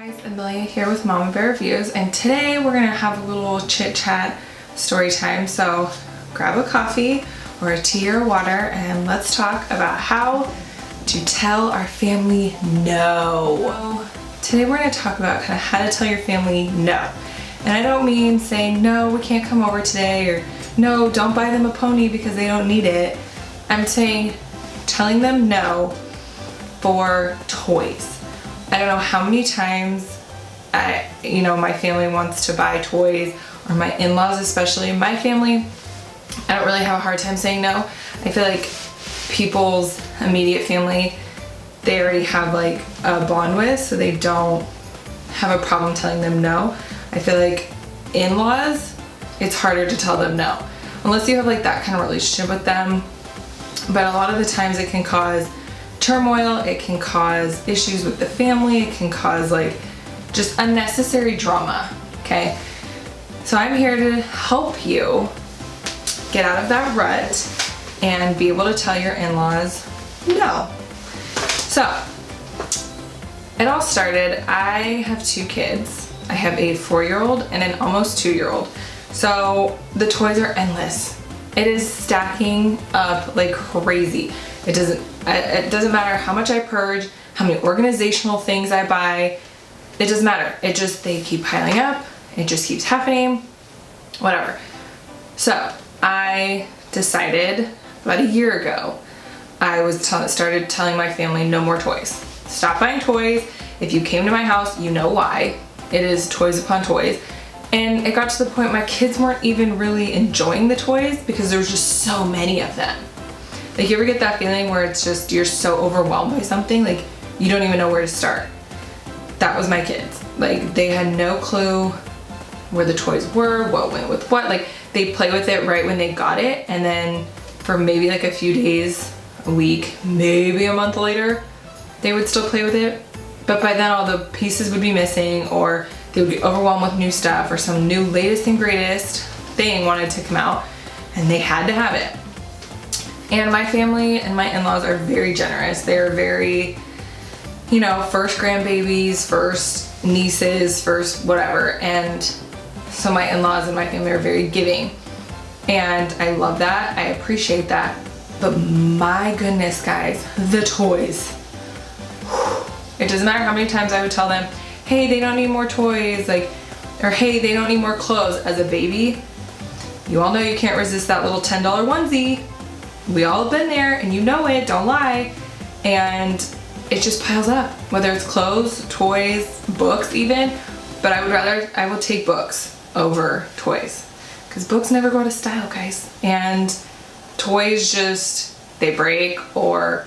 Guys, Amelia here with Mama Bear Reviews, and today we're gonna have a little chit chat story time. So grab a coffee or a tea or water and let's talk about how to tell our family no. Today we're gonna talk about kind of how to tell your family no. And I don't mean saying no, we can't come over today, or no, don't buy them a pony because they don't need it. I'm saying telling them no for toys. I don't know how many times my family wants to buy toys, or my in-laws especially. My family, I don't really have a hard time saying no. I feel like people's immediate family, they already have like a bond with, so they don't have a problem telling them no. I feel like in-laws, it's harder to tell them no, unless you have like that kind of relationship with them. But a lot of the times it can cause turmoil, it can cause issues with the family, it can cause like just unnecessary drama, okay? So I'm here to help you get out of that rut and be able to tell your in-laws no. So it all started, I have two kids. I have a 4-year-old and an almost 2-year-old. So the toys are endless. It is stacking up like crazy. It doesn't matter how much I purge, how many organizational things I buy. It doesn't matter. They keep piling up. It just keeps happening, whatever. So I decided about a year ago, I started telling my family no more toys. Stop buying toys. If you came to my house, you know why. It is toys upon toys. And it got to the point my kids weren't even really enjoying the toys because there was just so many of them. Like, you ever get that feeling where it's just, you're so overwhelmed by something, like you don't even know where to start? That was my kids. Like, they had no clue where the toys were, what went with what. Like, they play with it right when they got it, and then for maybe like a few days, a week, maybe a month later, they would still play with it. But by then all the pieces would be missing, or they would be overwhelmed with new stuff, or some new latest and greatest thing wanted to come out, and they had to have it. And my family and my in-laws are very generous. They're very, first grandbabies, first nieces, first whatever. And so my in-laws and my family are very giving. And I love that, I appreciate that. But my goodness, guys, the toys. It doesn't matter how many times I would tell them, hey, they don't need more toys, or hey, they don't need more clothes. As a baby, you all know you can't resist that little $10 onesie. We all have been there, and you know it, don't lie. And it just piles up, whether it's clothes, toys, books even. But I would take books over toys, because books never go out of style, guys. And toys just, they break, or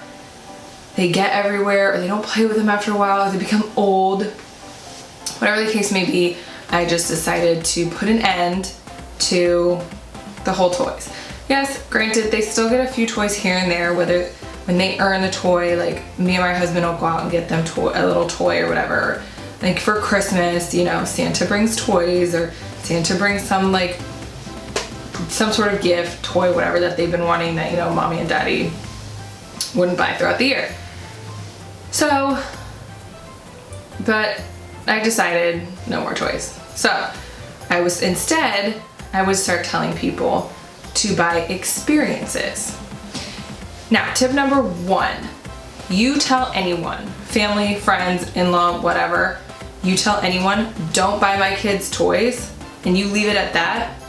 they get everywhere, or they don't play with them after a while, or they become old. Whatever the case may be, I just decided to put an end to the whole toys. Yes, granted, they still get a few toys here and there, whether when they earn the toy, like me and my husband will go out and get them a little toy or whatever. Like for Christmas, Santa brings toys, or Santa brings some sort of gift, toy, whatever that they've been wanting that, mommy and daddy wouldn't buy throughout the year. So, but I decided no more toys. So I would start telling people to buy experiences. Now, tip number 1, you tell anyone, family, friends, in-law, whatever, you tell anyone, don't buy my kids toys, and you leave it at that,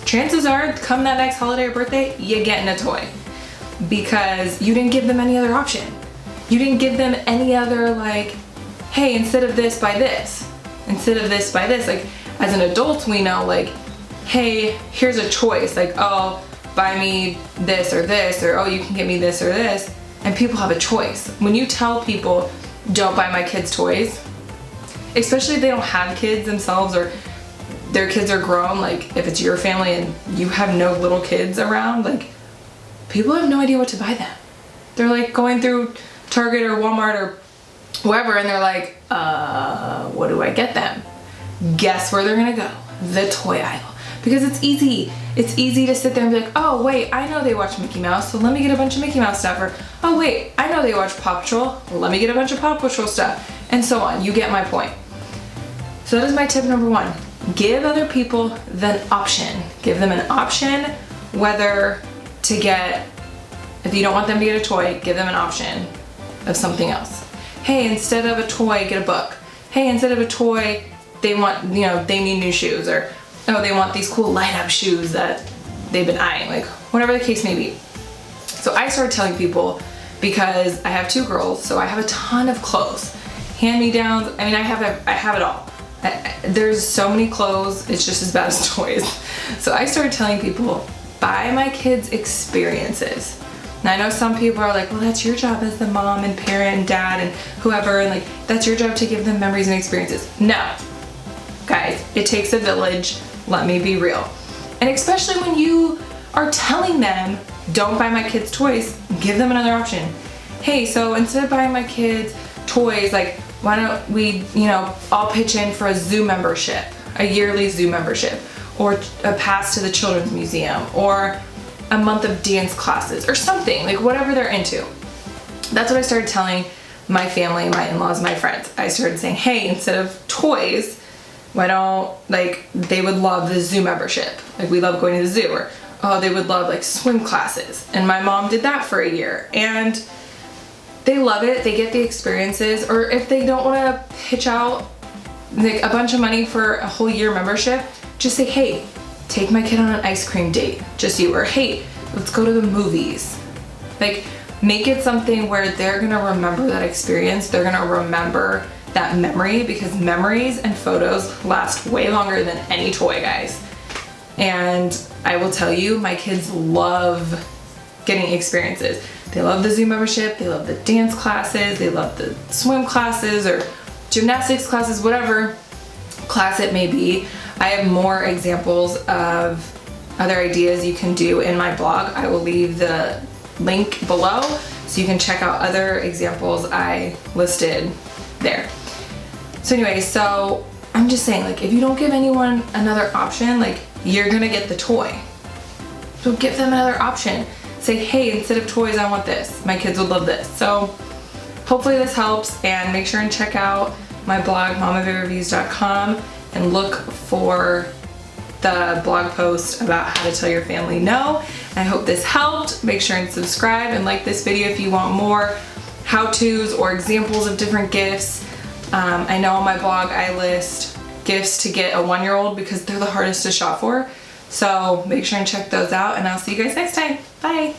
chances are, come that next holiday or birthday, you're getting a toy. Because you didn't give them any other option. You didn't give them any other, hey, instead of this, buy this. Instead of this, buy this. Like, as an adult, we know, hey, here's a choice, oh, buy me this, or oh, you can get me this or this, and people have a choice. When you tell people, don't buy my kids toys, especially if they don't have kids themselves, or their kids are grown, if it's your family and you have no little kids around, people have no idea what to buy them. They're going through Target or Walmart or wherever, and they're what do I get them? Guess where they're gonna go? The toy aisle. Because it's easy. It's easy to sit there and be like, oh wait, I know they watch Mickey Mouse, so let me get a bunch of Mickey Mouse stuff. Or, oh wait, I know they watch Paw Patrol, let me get a bunch of Paw Patrol stuff. and so on. You get my point. So that is my tip number one. Give other people the option. Give them an option whether to get, if you don't want them to get a toy, give them an option of something else. Hey, instead of a toy, get a book. Hey, instead of a toy, they want, they need new shoes, or oh, they want these cool light up shoes that they've been eyeing, like whatever the case may be. So I started telling people, because I have 2 girls, so I have a ton of clothes, hand-me-downs. I mean, I have it all. There's so many clothes, it's just as bad as toys. So I started telling people, buy my kids experiences. And I know some people are like, well, that's your job as the mom and parent and dad and whoever, and like, that's your job to give them memories and experiences. No, guys, it takes a village, let me be real. And especially when you are telling them, don't buy my kids toys, give them another option. Hey, so instead of buying my kids toys, like, why don't we, all pitch in for a zoo membership, a yearly zoo membership, or a pass to the Children's Museum, or a month of dance classes, or something, like whatever they're into. That's what I started telling my family, my in-laws, my friends. I started saying, hey, instead of toys, why don't, like, they would love the zoo membership. Like, we love going to the zoo, or, oh, they would love like swim classes. And my mom did that for a year, and they love it. They get the experiences. Or if they don't want to pitch out like a bunch of money for a whole year membership, just say, hey, take my kid on an ice cream date, just you, or hey, let's go to the movies. Like, make it something where they're gonna remember that experience, they're gonna remember that memory, because memories and photos last way longer than any toy, guys. And I will tell you, my kids love getting experiences. They love the zoo membership, they love the dance classes, they love the swim classes or gymnastics classes, whatever class it may be. I have more examples of other ideas you can do in my blog. I will leave the link below so you can check out other examples I listed there. So anyway, so I'm just saying, like, if you don't give anyone another option, like, you're gonna get the toy. So give them another option. Say, hey, instead of toys, I want this. My kids would love this. So hopefully this helps, and make sure and check out my blog, mamabearreviews.com, and look for the blog post about how to tell your family no. I hope this helped. Make sure and subscribe and like this video if you want more how-tos or examples of different gifts. I know on my blog I list gifts to get a 1-year-old because they're the hardest to shop for. So make sure and check those out, and I'll see you guys next time. Bye.